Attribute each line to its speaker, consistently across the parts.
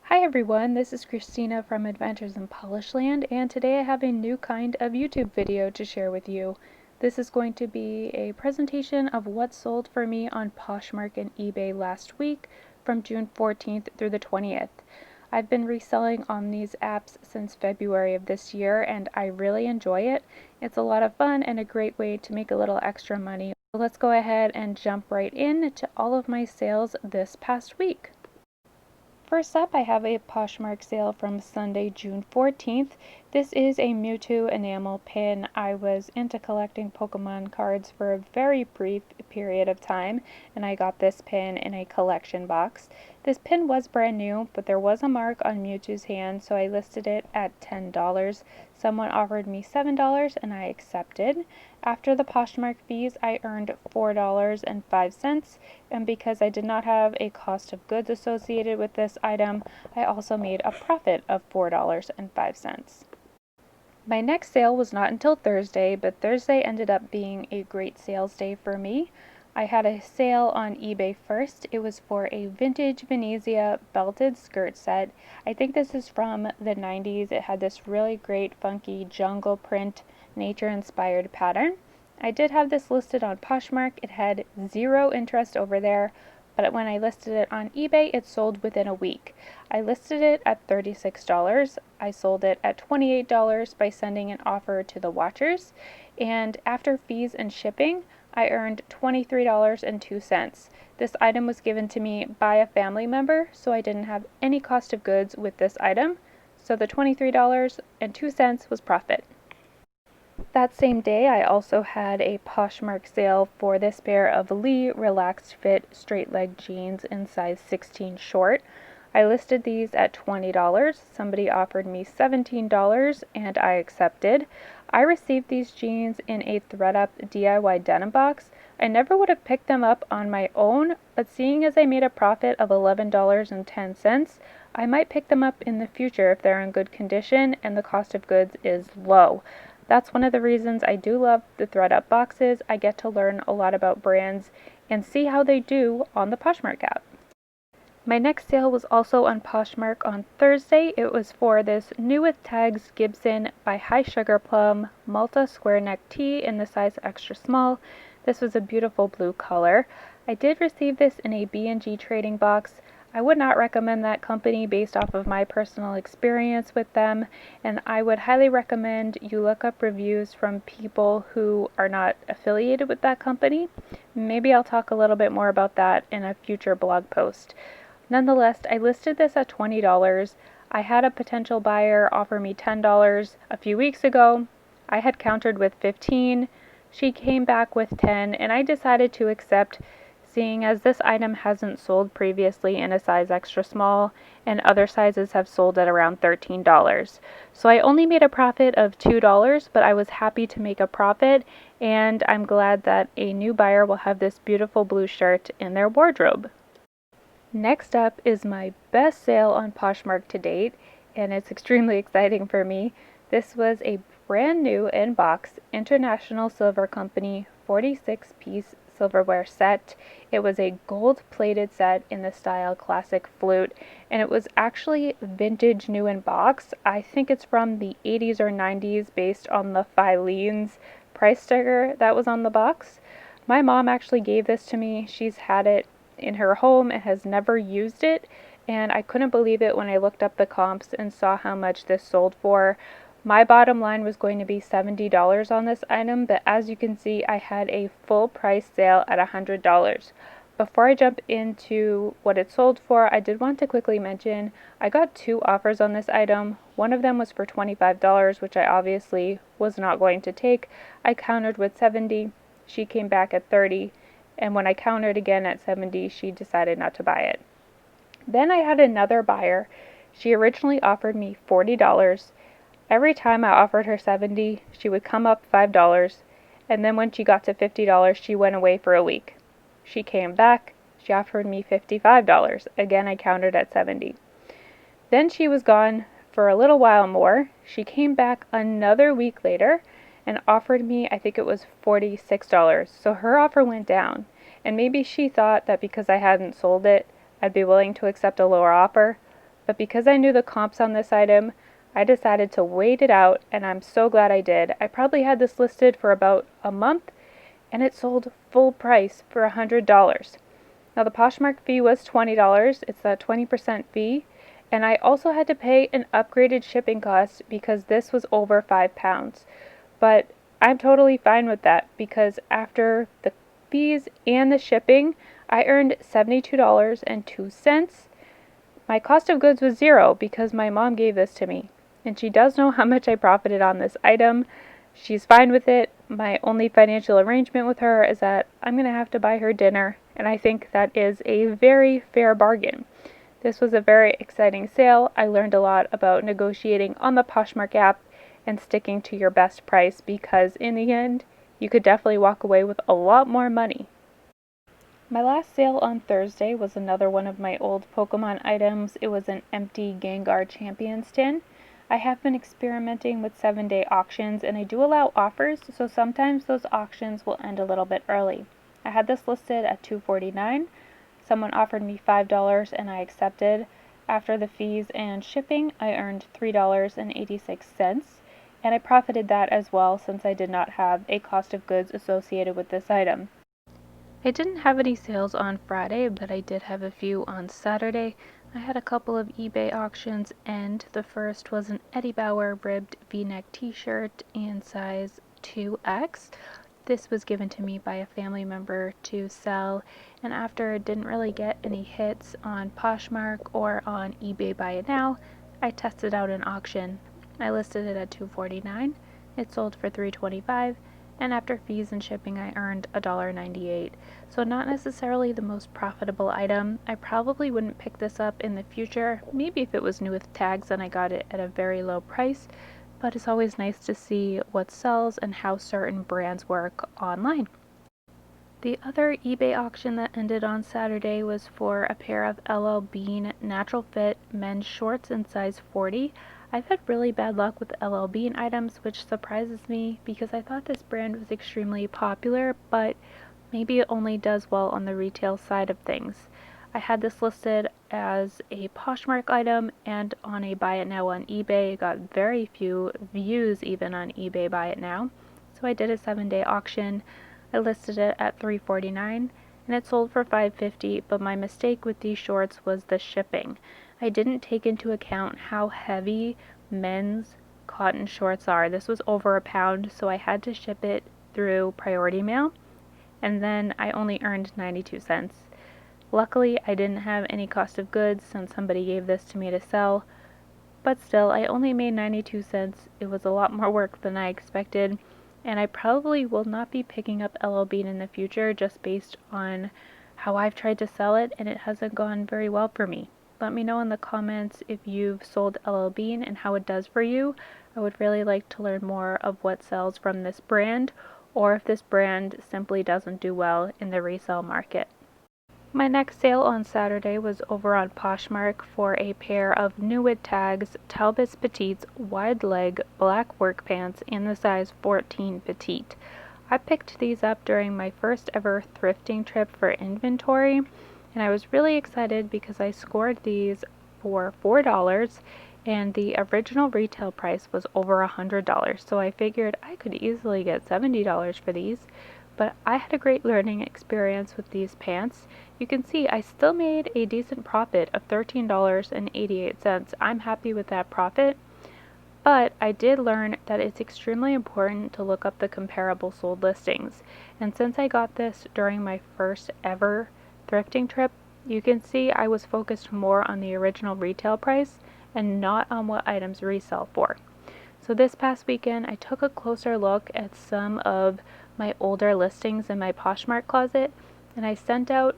Speaker 1: Hi everyone, this is Christina from Adventures in Polishland, and today I have a new kind of YouTube video to share with you. This is going to be a presentation of what sold for me on Poshmark and eBay last week from June 14th through the 20th. I've been reselling on these apps since February of this year and I really enjoy it. It's a lot of fun and a great way to make a little extra money. So let's go ahead and jump right in to all of my sales this past week. First up, I have a Poshmark sale from Sunday, June 14th. This is a Mewtwo enamel pin. I was into collecting Pokemon cards for a very brief period of time, and I got this pin in a collection box. This pin was brand new, but there was a mark on Mewtwo's hand, so I listed it at $10. Someone offered me $7 and I accepted. After the Poshmark fees, I earned $4.05, and because I did not have a cost of goods associated with this item, I also made a profit of $4.05. My next sale was not until Thursday, but Thursday ended up being a great sales day for me. I had a sale on eBay first. It was for a vintage Venezia belted skirt set. I think this is from the 90s. It had this really great funky jungle print, nature-inspired pattern. I did have this listed on Poshmark. It had zero interest over there, but when I listed it on eBay, it sold within a week. I listed it at $36. I sold it at $28 by sending an offer to the watchers, and after fees and shipping, I earned $23.02. This item was given to me by a family member, so I didn't have any cost of goods with this item, so the $23.02 was profit. That same day, I also had a Poshmark sale for this pair of Lee Relaxed Fit straight leg jeans in size 16 short. I listed these at $20. Somebody offered me $17 and I accepted. I received these jeans in a ThredUp DIY denim box. I never would have picked them up on my own, but seeing as I made a profit of $11.10, I might pick them up in the future if they're in good condition and the cost of goods is low. That's one of the reasons I do love the ThredUp boxes. I get to learn a lot about brands and see how they do on the Poshmark app. My next sale was also on Poshmark on Thursday. It was for this New With Tags Gibson by High Sugar Plum Malta square neck tee in the size extra small. This was a beautiful blue color. I did receive this in a B&G trading box. I would not recommend that company based off of my personal experience with them, and I would highly recommend you look up reviews from people who are not affiliated with that company. Maybe I'll talk a little bit more about that in a future blog post. Nonetheless, I listed this at $20. I had a potential buyer offer me $10 a few weeks ago. I had countered with $15. She came back with $10, and I decided to accept, seeing as this item hasn't sold previously in a size extra small and other sizes have sold at around $13. So I only made a profit of $2, but I was happy to make a profit, and I'm glad that a new buyer will have this beautiful blue shirt in their wardrobe. Next up is my best sale on Poshmark to date, and it's extremely exciting for me. This was a brand new in-box International Silver Company 46-piece silverware set. It was a gold-plated set in the style classic flute, and it was actually vintage new in box. I think it's from the 80s or 90s based on the Filene's price sticker that was on the box. My mom actually gave this to me. She's had it in her home and has never used it, and I couldn't believe it when I looked up the comps and saw how much this sold for. My bottom line was going to be $70 on this item, but as you can see, I had a full price sale at $100. Before I jump into what it sold for, I did want to quickly mention I got two offers on this item. One of them was for $25, which I obviously was not going to take. I countered with $70. She came back at $30. And when I countered again at $70, she decided not to buy it. Then I had another buyer. She originally offered me $40. Every time I offered her $70, she would come up $5, and then when she got to $50, she went away for a week. She came back, she offered me $55. Again, I countered at $70. Then she was gone for a little while more. She came back another week later and offered me, I think it was $46. So her offer went down, and maybe she thought that because I hadn't sold it, I'd be willing to accept a lower offer, but because I knew the comps on this item, I decided to wait it out, and I'm so glad I did. I probably had this listed for about a month, and it sold full price for $100. Now the Poshmark fee was $20, it's a 20% fee, and I also had to pay an upgraded shipping cost because this was over 5 pounds. But I'm totally fine with that because after the fees and the shipping, I earned $72.02. My cost of goods was zero because my mom gave this to me, and she does know how much I profited on this item. She's fine with it. My only financial arrangement with her is that I'm going to have to buy her dinner, and I think that is a very fair bargain. This was a very exciting sale. I learned a lot about negotiating on the Poshmark app and sticking to your best price because in the end, you could definitely walk away with a lot more money. My last sale on Thursday was another one of my old Pokemon items. It was an empty Gengar Champions tin. I have been experimenting with 7-day auctions, and I do allow offers, so sometimes those auctions will end a little bit early. I had this listed at $2.49. Someone offered me $5 and I accepted. After the fees and shipping, I earned $3.86, and I profited that as well since I did not have a cost of goods associated with this item. I didn't have any sales on Friday, but I did have a few on Saturday. I had a couple of eBay auctions, and the first was an Eddie Bauer ribbed V-neck t-shirt in size 2X. This was given to me by a family member to sell, and after it didn't really get any hits on Poshmark or on eBay Buy It Now, I tested out an auction. I listed it at $2.49. It sold for $3.25. And after fees and shipping I earned $1.98. So not necessarily the most profitable item. I probably wouldn't pick this up in the future, maybe if it was new with tags and I got it at a very low price, but it's always nice to see what sells and how certain brands work online. The other eBay auction that ended on Saturday was for a pair of LL Bean natural fit men's shorts in size 40. I've had really bad luck with LL Bean items, which surprises me because I thought this brand was extremely popular, but maybe it only does well on the retail side of things. I had this listed as a Poshmark item and on a Buy It Now on eBay. It got very few views even on eBay Buy It Now, so I did a 7-day auction. I listed it at $3.49 and it sold for $5.50, but my mistake with these shorts was the shipping. I didn't take into account how heavy men's cotton shorts are. This was over a pound, so I had to ship it through priority mail, and then I only earned 92 cents. Luckily, I didn't have any cost of goods since somebody gave this to me to sell, but still, I only made 92 cents. It was a lot more work than I expected, and I probably will not be picking up LL Bean in the future just based on how I've tried to sell it, and it hasn't gone very well for me. Let me know in the comments if you've sold LL Bean and how it does for you. I would really like to learn more of what sells from this brand, or if this brand simply doesn't do well in the resale market. My next sale on Saturday was over on Poshmark for a pair of new with tags Talbots Petites wide leg black work pants in the size 14 petite. I picked these up during my first ever thrifting trip for inventory, and I was really excited because I scored these for $4 and the original retail price was over $100, so I figured I could easily get $70 for these. But I had a great learning experience with these pants. You can see I still made a decent profit of $13.88. I'm happy with that profit, but I did learn that it's extremely important to look up the comparable sold listings. And since I got this during my first ever thrifting trip, you can see I was focused more on the original retail price and not on what items resell for. So this past weekend I took a closer look at some of my older listings in my Poshmark closet, and I sent out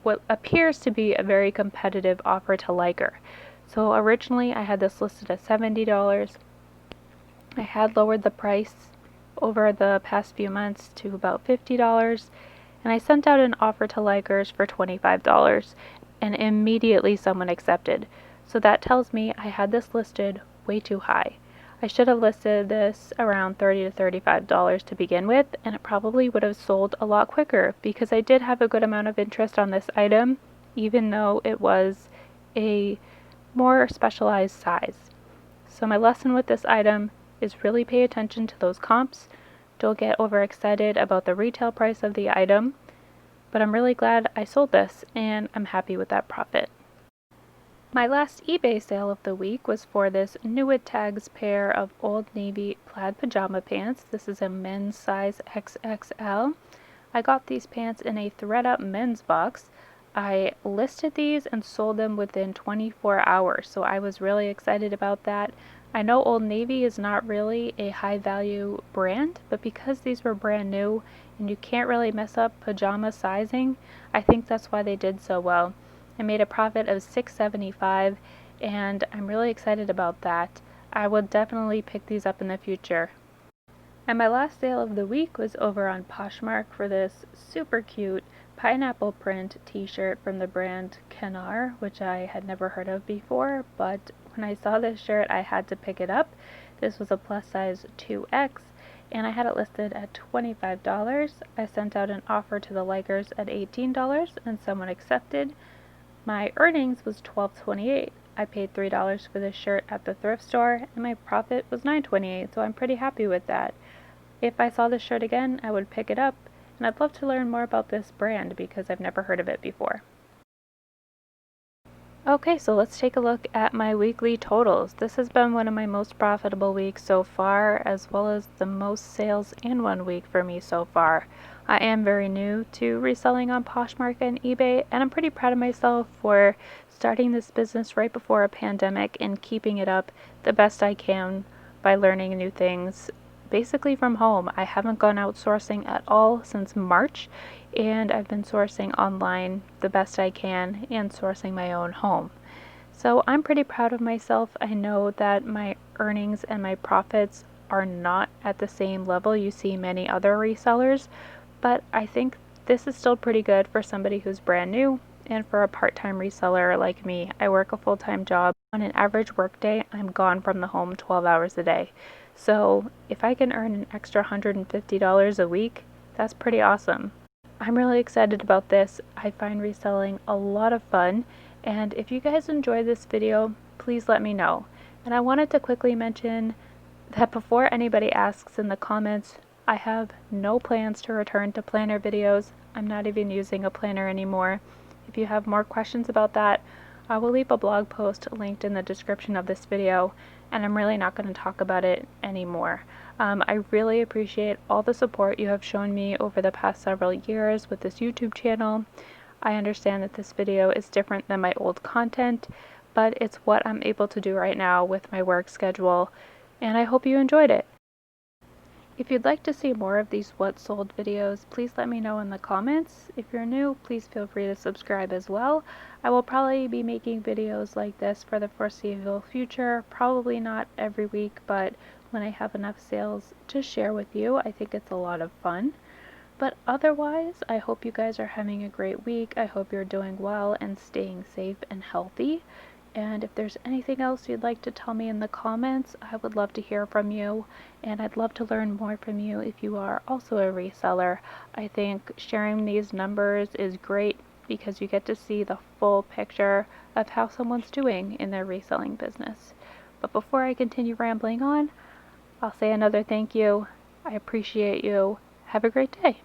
Speaker 1: what appears to be a very competitive offer to liker. So originally I had this listed at $70. I had lowered the price over the past few months to about $50, and I sent out an offer to likers for $25, and immediately someone accepted. So that tells me I had this listed way too high. I should have listed this around $30 to $35 to begin with, and it probably would have sold a lot quicker because I did have a good amount of interest on this item, even though it was a more specialized size. So my lesson with this item is really pay attention to those comps. Don't get overexcited about the retail price of the item, but I'm really glad I sold this and I'm happy with that profit. My last eBay sale of the week was for this New Tags pair of Old Navy plaid pajama pants. This is a men's size XXL. I got these pants in a thread-up men's box. I listed these and sold them within 24 hours, so I was really excited about that. I know Old Navy is not really a high-value brand, but because these were brand new and you can't really mess up pajama sizing, I think that's why they did so well. I made a profit of $6.75 and I'm really excited about that. I will definitely pick these up in the future. And my last sale of the week was over on Poshmark for this super cute pineapple print t-shirt from the brand Kenar, which I had never heard of before, but when I saw this shirt I had to pick it up. This was a plus size 2X and I had it listed at $25. I sent out an offer to the likers at $18 and someone accepted. My earnings was $12.28. I paid $3 for this shirt at the thrift store and my profit was $9.28, so I'm pretty happy with that. If I saw this shirt again, I would pick it up, and I'd love to learn more about this brand because I've never heard of it before. Okay, so let's take a look at my weekly totals. This has been one of my most profitable weeks so far, as well as the most sales in one week for me so far. I am very new to reselling on Poshmark and eBay, and I'm pretty proud of myself for starting this business right before a pandemic and keeping it up the best I can by learning new things basically from home. I haven't gone outsourcing at all since March, and I've been sourcing online the best I can and sourcing my own home. So I'm pretty proud of myself. I know that my earnings and my profits are not at the same level you see many other resellers, but I think this is still pretty good for somebody who's brand new and for a part-time reseller like me. I work a full-time job. On an average workday, I'm gone from the home 12 hours a day. So if I can earn an extra $150 a week, that's pretty awesome. I'm really excited about this. I find reselling a lot of fun, and if you guys enjoyed this video, please let me know. And I wanted to quickly mention that before anybody asks in the comments, I have no plans to return to planner videos. I'm not even using a planner anymore. If you have more questions about that, I will leave a blog post linked in the description of this video, and I'm really not going to talk about it anymore. I really appreciate all the support you have shown me over the past several years with this YouTube channel. I understand that this video is different than my old content, but it's what I'm able to do right now with my work schedule, and I hope you enjoyed it. If you'd like to see more of these What Sold videos, please let me know in the comments. If you're new, please feel free to subscribe as well. I will probably be making videos like this for the foreseeable future, probably not every week, but when I have enough sales to share with you. I think it's a lot of fun. But otherwise, I hope you guys are having a great week. I hope you're doing well and staying safe and healthy. And if there's anything else you'd like to tell me in the comments, I would love to hear from you, and I'd love to learn more from you if you are also a reseller. I think sharing these numbers is great because you get to see the full picture of how someone's doing in their reselling business. But before I continue rambling on, I'll say another thank you. I appreciate you. Have a great day.